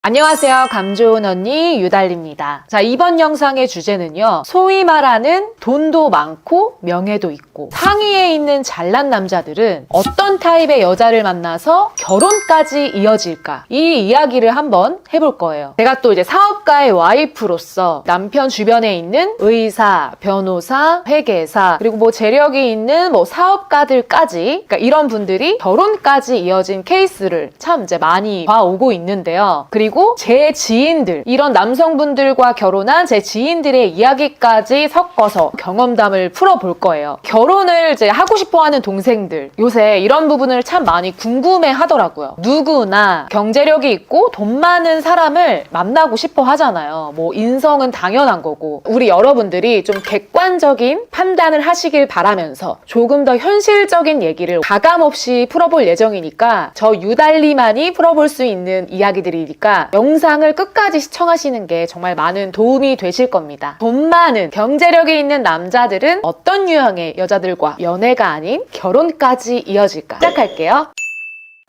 안녕하세요. 감 좋은 언니 유달리입니다. 자, 이번 영상의 주제는요. 소위 말하는 돈도 많고 명예도 있고 상위에 있는 잘난 남자들은 어떤 타입의 여자를 만나서 결혼까지 이어질까? 이 이야기를 한번 해볼 거예요. 제가 또 이제 사업가의 와이프로서 남편 주변에 있는 의사, 변호사, 회계사, 그리고 뭐 재력이 있는 뭐 사업가들까지, 그러니까 이런 분들이 결혼까지 이어진 케이스를 참 이제 많이 봐오고 있는데요. 그리고 제 지인들, 이런 남성분들과 결혼한 제 지인들의 이야기까지 섞어서 경험담을 풀어볼 거예요. 결혼을 이제 하고 싶어하는 동생들, 요새 이런 부분을 참 많이 궁금해 하더라고요. 누구나 경제력이 있고 돈 많은 사람을 만나고 싶어 하잖아요. 뭐 인성은 당연한 거고, 우리 여러분들이 좀 객관적인 판단을 하시길 바라면서 조금 더 현실적인 얘기를 가감없이 풀어볼 예정이니까 저 유달리만이 풀어볼 수 있는 이야기들이니까 영상을 끝까지 시청하시는 게 정말 많은 도움이 되실 겁니다. 돈 많은 경제력이 있는 남자들은 어떤 유형의 여자들과 연애가 아닌 결혼까지 이어질까? 시작할게요.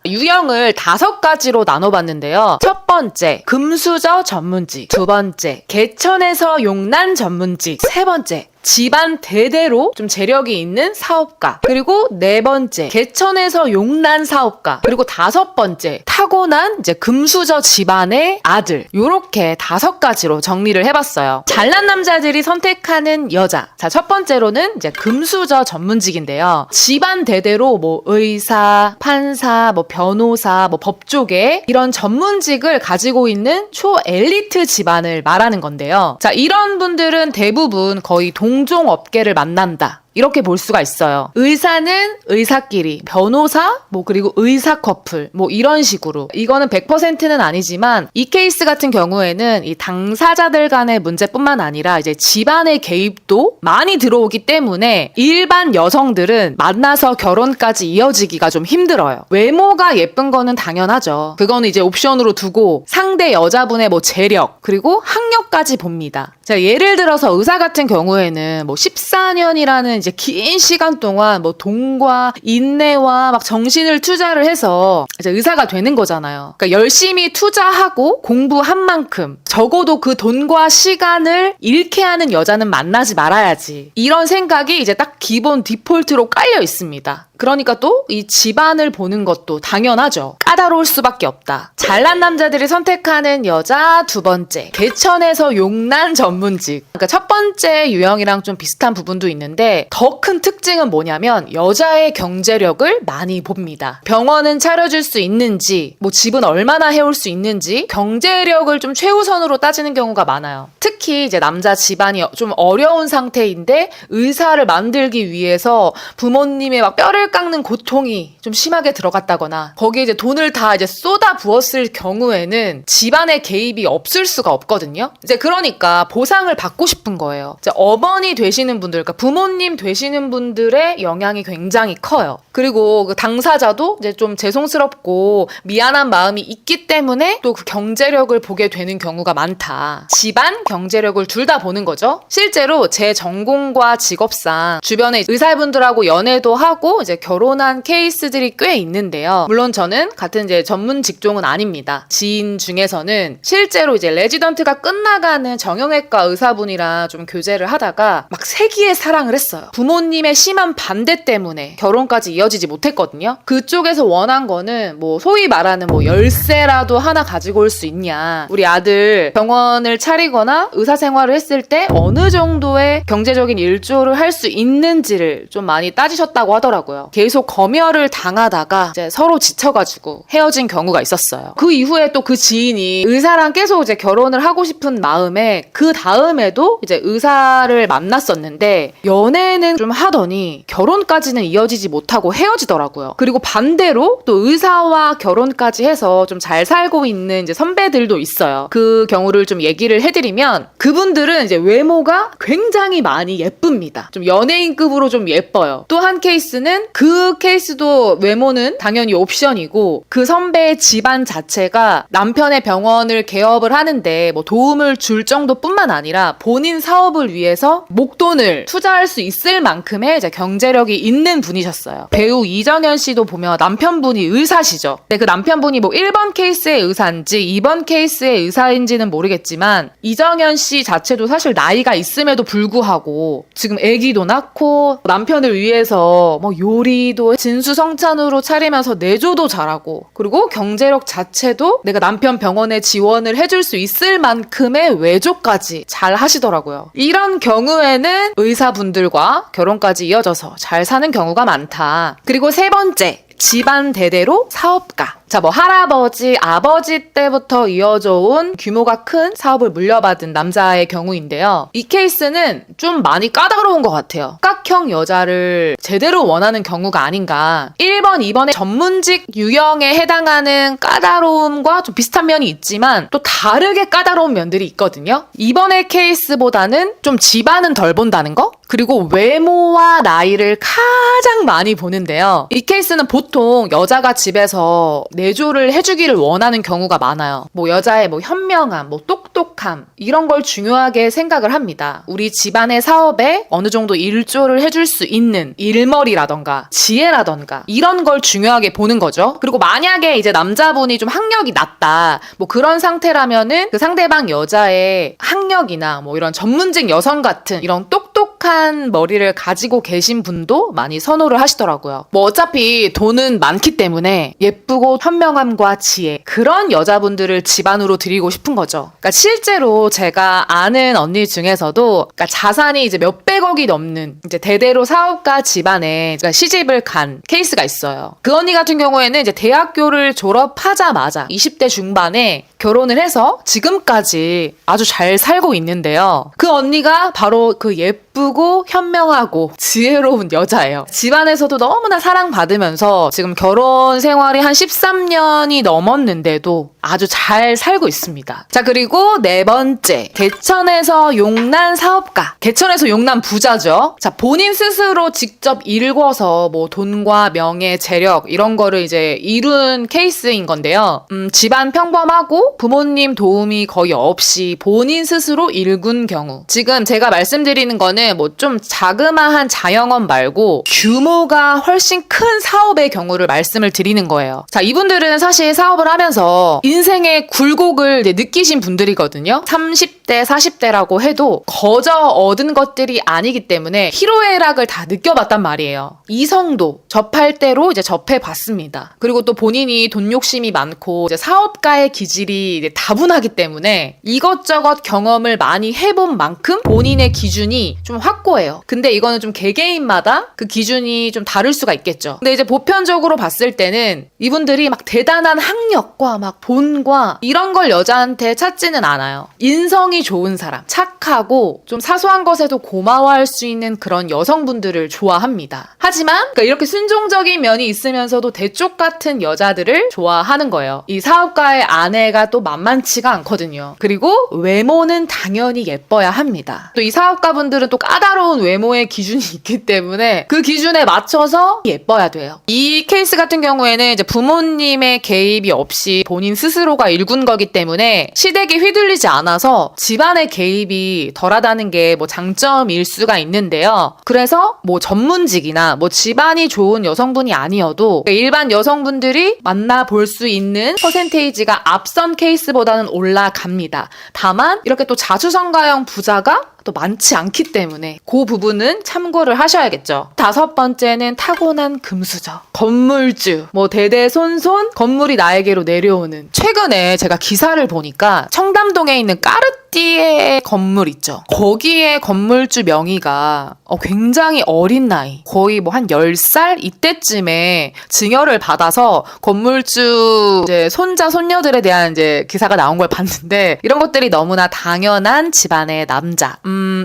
유형을 5가지로 나눠봤는데요. 첫 번째, 금수저 전문직. 두 번째, 개천에서 용난 전문직. 세 번째, 집안 대대로 좀 재력이 있는 사업가. 그리고 네 번째, 개천에서 용난 사업가. 그리고 다섯 번째, 타고난 이제 금수저 집안의 아들. 요렇게 5가지로 정리를 해봤어요. 잘난 남자들이 선택하는 여자. 자, 첫 번째로는 이제 금수저 전문직인데요. 집안 대대로 뭐 의사, 판사, 뭐 변호사, 뭐 법조계 이런 전문직을 가지고 있는 초엘리트 집안을 말하는 건데요. 자, 이런 분들은 대부분 거의 동종업계를 만난다, 이렇게 볼 수가 있어요. 의사는 의사끼리, 변호사, 뭐 그리고 의사 커플, 뭐 이런 식으로. 이거는 100%는 아니지만 이 케이스 같은 경우에는 이 당사자들 간의 문제뿐만 아니라 이제 집안의 개입도 많이 들어오기 때문에 일반 여성들은 만나서 결혼까지 이어지기가 좀 힘들어요. 외모가 예쁜 거는 당연하죠. 그거는 이제 옵션으로 두고 상대 여자분의 뭐 재력, 그리고 학력까지 봅니다. 자, 예를 들어서 의사 같은 경우에는 뭐 14년이라는 이제 긴 시간 동안 뭐 돈과 인내와 막 정신을 투자를 해서 이제 의사가 되는 거잖아요. 그러니까 열심히 투자하고 공부한 만큼 적어도 그 돈과 시간을 잃게 하는 여자는 만나지 말아야지, 이런 생각이 이제 딱 기본 디폴트로 깔려 있습니다. 그러니까 또 이 집안을 보는 것도 당연하죠. 까다로울 수밖에 없다. 잘난 남자들이 선택하는 여자. 두 번째, 개천에서 용난 전문직. 그러니까 첫 번째 유형이랑 좀 비슷한 부분도 있는데 더 큰 특징은 뭐냐면 여자의 경제력을 많이 봅니다. 병원은 차려줄 수 있는지, 뭐 집은 얼마나 해올 수 있는지 경제력을 좀 최우선으로 따지는 경우가 많아요. 특히 이제 남자 집안이 좀 어려운 상태인데 의사를 만들기 위해서 부모님의 막 뼈를 깎는 고통이 좀 심하게 들어갔다거나 거기에 이제 돈을 다 이제 쏟아 부었을 경우에는 집안의 개입이 없을 수가 없거든요. 이제 그러니까 보상을 받고 싶은 거예요. 이제 어머니 되시는 분들, 그러니까 부모님 되시는 분들의 영향이 굉장히 커요. 그리고 그 당사자도 이제 좀 죄송스럽고 미안한 마음이 있기 때문에 또 그 경제력을 보게 되는 경우가 많다. 집안, 경제력을 둘 다 보는 거죠. 실제로 제 전공과 직업상 주변에 의사분들하고 연애도 하고 이제 결혼한 케이스들이 꽤 있는데요. 물론 저는 같은 이제 전문 직종은 아닙니다. 지인 중에서는 실제로 이제 레지던트가 끝나가는 정형외과 의사분이랑 좀 교제를 하다가 막 세기의 사랑을 했어요. 부모님의 심한 반대 때문에 결혼까지 이어지지 못했거든요. 그쪽에서 원한 거는 뭐 소위 말하는 뭐 열쇠라도 하나 가지고 올 수 있냐, 우리 아들 병원을 차리거나 의사 생활을 했을 때 어느 정도의 경제적인 일조를 할 수 있는지를 좀 많이 따지셨다고 하더라고요. 계속 검열을 당하다가 이제 서로 지쳐가지고 헤어진 경우가 있었어요. 그 이후에 또 그 지인이 의사랑 계속 이제 결혼을 하고 싶은 마음에 그 다음에도 이제 의사를 만났었는데 연애는 좀 하더니 결혼까지는 이어지지 못하고 헤어지더라고요. 그리고 반대로 또 의사와 결혼까지 해서 좀 잘 살고 있는 이제 선배들도 있어요. 그 경우를 좀 얘기를 해드리면 그분들은 이제 외모가 굉장히 많이 예쁩니다. 좀 연예인급으로 좀 예뻐요. 또 한 케이스는 그 케이스도 외모는 당연히 옵션이고 그 선배의 집안 자체가 남편의 병원을 개업을 하는데 뭐 도움을 줄 정도뿐만 아니라 본인 사업을 위해서 목돈을 투자할 수 있을 만큼의 이제 경제력이 있는 분이셨어요. 배우 이정현 씨도 보면 남편분이 의사시죠. 근데 그 남편분이 뭐 1번 케이스의 의사인지 2번 케이스의 의사인지는 모르겠지만 이정현 씨 자체도 사실 나이가 있음에도 불구하고 지금 아기도 낳고 남편을 위해서 뭐 요리도 진수성찬으로 차리면서 내조도 잘하고 그리고 경제력 자체도 내가 남편 병원에 지원을 해줄 수 있을 만큼의 외조까지 잘 하시더라고요. 이런 경우에는 의사분들과 결혼까지 이어져서 잘 사는 경우가 많다. 그리고 세 번째, 집안 대대로 사업가. 자, 뭐 할아버지, 아버지 때부터 이어져 온 규모가 큰 사업을 물려받은 남자의 경우인데요. 이 케이스는 좀 많이 까다로운 것 같아요. 깍형 여자를 제대로 원하는 경우가 아닌가. 1번, 2번의 전문직 유형에 해당하는 까다로움과 좀 비슷한 면이 있지만 또 다르게 까다로운 면들이 있거든요. 이번의 케이스보다는 좀 집안은 덜 본다는 거? 그리고 외모와 나이를 가장 많이 보는데요. 이 케이스는 보통 여자가 집에서 내조를 해주기를 원하는 경우가 많아요. 뭐 여자의 뭐 현명함, 뭐 똑똑함 이런 걸 중요하게 생각을 합니다. 우리 집안의 사업에 어느 정도 일조를 해줄 수 있는 일머리라던가 지혜라던가 이런 걸 중요하게 보는 거죠. 그리고 만약에 이제 남자분이 좀 학력이 낮다 뭐 그런 상태라면은 그 상대방 여자의 학력이나 뭐 이런 전문직 여성 같은 이런 똑똑한 머리를 가지고 계신 분도 많이 선호를 하시더라고요. 뭐 어차피 돈은 많기 때문에 예쁘고 현명함과 지혜 그런 여자분들을 집안으로 들이고 싶은 거죠. 그러니까 실제로 제가 아는 언니 중에서도 그러니까 자산이 이제 몇백억이 넘는 이제 대대로 사업가 집안에 시집을 간 케이스가 있어요. 그 언니 같은 경우에는 이제 대학교를 졸업하자마자 20대 중반에 결혼을 해서 지금까지 아주 잘 살고 있는데요. 그 언니가 바로 그 예쁘고 현명하고 지혜로운 여자예요. 집안에서도 너무나 사랑받으면서 지금 결혼 생활이 한 13년이 넘었는데도 아주 잘 살고 있습니다. 자, 그리고 네 번째, 개천에서 용난 사업가. 개천에서 용난 부자죠. 자, 본인 스스로 직접 일궈서 뭐 돈과 명예, 재력 이런 거를 이제 이룬 케이스인 건데요. 집안 평범하고 부모님 도움이 거의 없이 본인 스스로 일군 경우. 지금 제가 말씀드리는 거는 뭐 좀 자그마한 자영업 말고 규모가 훨씬 큰 사업의 경우를 말씀을 드리는 거예요. 자, 이분들은 사실 사업을 하면서 인생의 굴곡을 이제 느끼신 분들이거든요. 30대, 40대라고 해도 거저 얻은 것들이 아니기 때문에 희로애락을 다 느껴봤단 말이에요. 이성도 접할 대로 이제 접해봤습니다. 그리고 또 본인이 돈 욕심이 많고 이제 사업가의 기질이 이제 다분하기 때문에 이것저것 경험을 많이 해본 만큼 본인의 기준이 좀 확고해요. 근데 이거는 좀 개개인마다 그 기준이 좀 다를 수가 있겠죠. 근데 이제 보편적으로 봤을 때는 이분들이 막 대단한 학력과 막 돈과 이런 걸 여자한테 찾지는 않아요. 인성이 좋은 사람, 착하고 좀 사소한 것에도 고마워할 수 있는 그런 여성분들을 좋아합니다. 하지만 그러니까 이렇게 순종적인 면이 있으면서도 대쪽 같은 여자들을 좋아하는 거예요. 이 사업가의 아내가 또 만만치가 않거든요. 그리고 외모는 당연히 예뻐야 합니다. 또 이 사업가분들은 또 까다로운 외모의 기준이 있기 때문에 그 기준에 맞춰서 예뻐야 돼요. 이 케이스 같은 경우에는 이제 부모님의 개입이 없이 본인 스스로가 일군 거기 때문에 시댁에 휘둘리지 않아서 집안의 개입이 덜하다는 게 뭐 장점일 수가 있는데요. 그래서 뭐 전문직이나 뭐 집안이 좋은 여성분이 아니어도 일반 여성분들이 만나볼 수 있는 퍼센테이지가 앞선 케이스보다는 올라갑니다. 다만 이렇게 또 자수성가형 부자가 또 많지 않기 때문에 그 부분은 참고를 하셔야겠죠. 다섯 번째는 타고난 금수저. 건물주. 뭐 대대손손 건물이 나에게로 내려오는. 최근에 제가 기사를 보니까 청담동에 있는 까르띠에 건물 있죠. 거기에 건물주 명의가 굉장히 어린 나이. 거의 뭐 한 10살 이때쯤에 증여를 받아서 건물주 이제 손자 손녀들에 대한 이제 기사가 나온 걸 봤는데 이런 것들이 너무나 당연한 집안의 남자.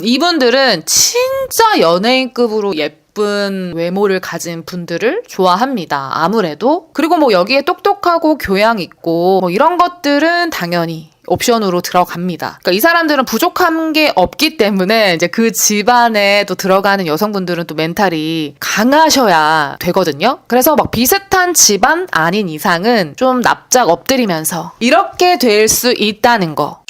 이분들은 진짜 연예인급으로 예쁜 외모를 가진 분들을 좋아합니다. 아무래도. 그리고 뭐 여기에 똑똑하고 교양 있고 뭐 이런 것들은 당연히 옵션으로 들어갑니다. 그러니까 이 사람들은 부족한 게 없기 때문에 이제 그 집안에 또 들어가는 여성분들은 또 멘탈이 강하셔야 되거든요. 그래서 막 비슷한 집안 아닌 이상은 좀 납작 엎드리면서 이렇게 될 수 있다는 거.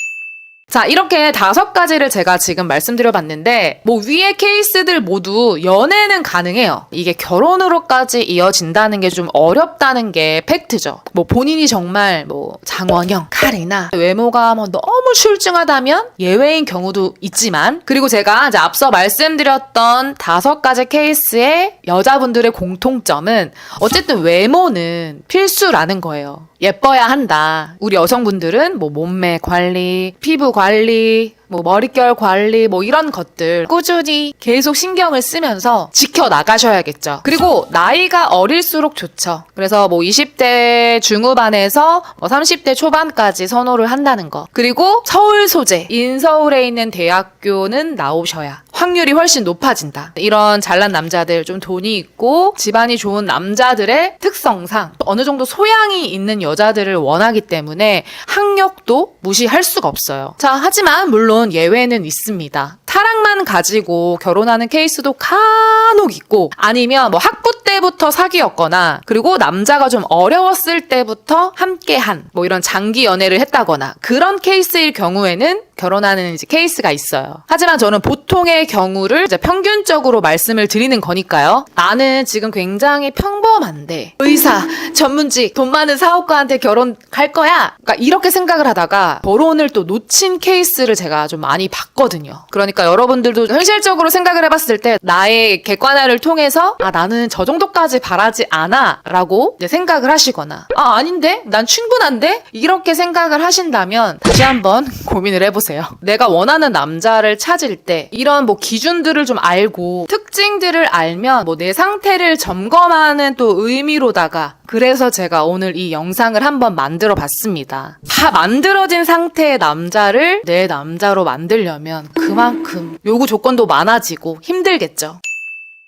자, 이렇게 5가지를 제가 지금 말씀드려봤는데 뭐 위의 케이스들 모두 연애는 가능해요. 이게 결혼으로까지 이어진다는 게 좀 어렵다는 게 팩트죠. 뭐 본인이 정말 뭐 장원영, 카리나 외모가 뭐 너무 출중하다면 예외인 경우도 있지만, 그리고 제가 이제 앞서 말씀드렸던 5가지 케이스의 여자분들의 공통점은 어쨌든 외모는 필수라는 거예요. 예뻐야 한다. 우리 여성분들은 뭐 몸매 관리, 피부 관리, 뭐 머릿결 관리, 뭐 이런 것들 꾸준히 계속 신경을 쓰면서 지켜나가셔야겠죠. 그리고 나이가 어릴수록 좋죠. 그래서 뭐 20대 중후반에서 30대 초반까지 선호를 한다는 거. 그리고 서울 소재, 인서울에 있는 대학교는 나오셔야 확률이 훨씬 높아진다. 이런 잘난 남자들, 좀 돈이 있고 집안이 좋은 남자들의 특성상 어느 정도 소양이 있는 여자들을 원하기 때문에 학력도 무시할 수가 없어요. 자, 하지만 물론 예외는 있습니다. 사랑만 가지고 결혼하는 케이스도 간혹 있고, 아니면 뭐 학부 때부터 사귀었거나, 그리고 남자가 좀 어려웠을 때부터 함께한 뭐 이런 장기 연애를 했다거나, 그런 케이스일 경우에는 결혼하는 이제 케이스가 있어요. 하지만 저는 보통의 경우를 이제 평균적으로 말씀을 드리는 거니까요. 나는 지금 굉장히 평범한데 의사, 전문직, 돈 많은 사업가한테 결혼할 거야. 그러니까 이렇게 생각을 하다가 결혼을 또 놓친 케이스를 제가 좀 많이 봤거든요. 그러니까 여러분들도 현실적으로 생각을 해봤을 때 나의 객관화를 통해서 나는 저 정도까지 바라지 않아 라고 이제 생각을 하시거나, 아닌데? 난 충분한데? 이렇게 생각을 하신다면 다시 한번 고민을 해보세요. 내가 원하는 남자를 찾을 때 이런 뭐 기준들을 좀 알고 특징들을 알면 뭐 내 상태를 점검하는 또 의미로다가, 그래서 제가 오늘 이 영상을 한번 만들어 봤습니다. 다 만들어진 상태의 남자를 내 남자로 만들려면 그만큼 요구 조건도 많아지고 힘들겠죠.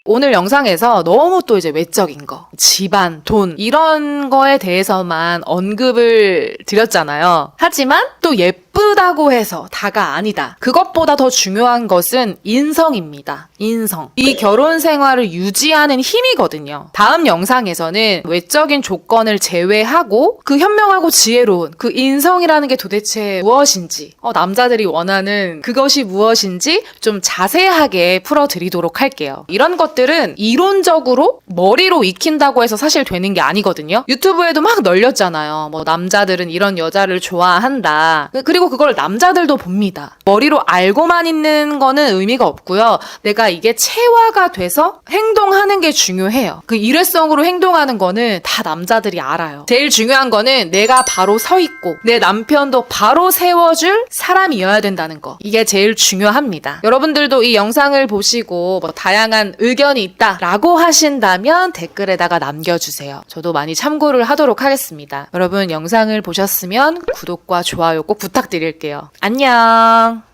오늘 영상에서 너무 또 이제 외적인 거, 집안, 돈 이런 거에 대해서만 언급을 드렸잖아요. 하지만 또 예쁘다고 해서 다가 아니다. 그것보다 더 중요한 것은 인성입니다. 인성. 이 결혼 생활을 유지하는 힘이거든요. 다음 영상에서는 외적인 조건을 제외하고 그 현명하고 지혜로운 그 인성이라는 게 도대체 무엇인지, 남자들이 원하는 그것이 무엇인지 좀 자세하게 풀어드리도록 할게요. 이런 것들은 이론적으로 머리로 익힌다고 해서 사실 되는 게 아니거든요. 유튜브에도 막 널렸잖아요. 뭐 남자들은 이런 여자를 좋아한다. 그리고 그걸 남자들도 봅니다. 머리로 알고만 있는 거는 의미가 없고요. 내가 이게 체화가 돼서 행동하는 게 중요해요. 그 일회성으로 행동하는 거는 다 남자들이 알아요. 제일 중요한 거는 내가 바로 서 있고 내 남편도 바로 세워줄 사람이어야 된다는 거. 이게 제일 중요합니다. 여러분들도 이 영상을 보시고 뭐 다양한 의견이 있다라고 하신다면 댓글에다가 남겨주세요. 저도 많이 참고를 하도록 하겠습니다. 여러분 영상을 보셨으면 구독과 좋아요 꼭 부탁드릴게요. 안녕.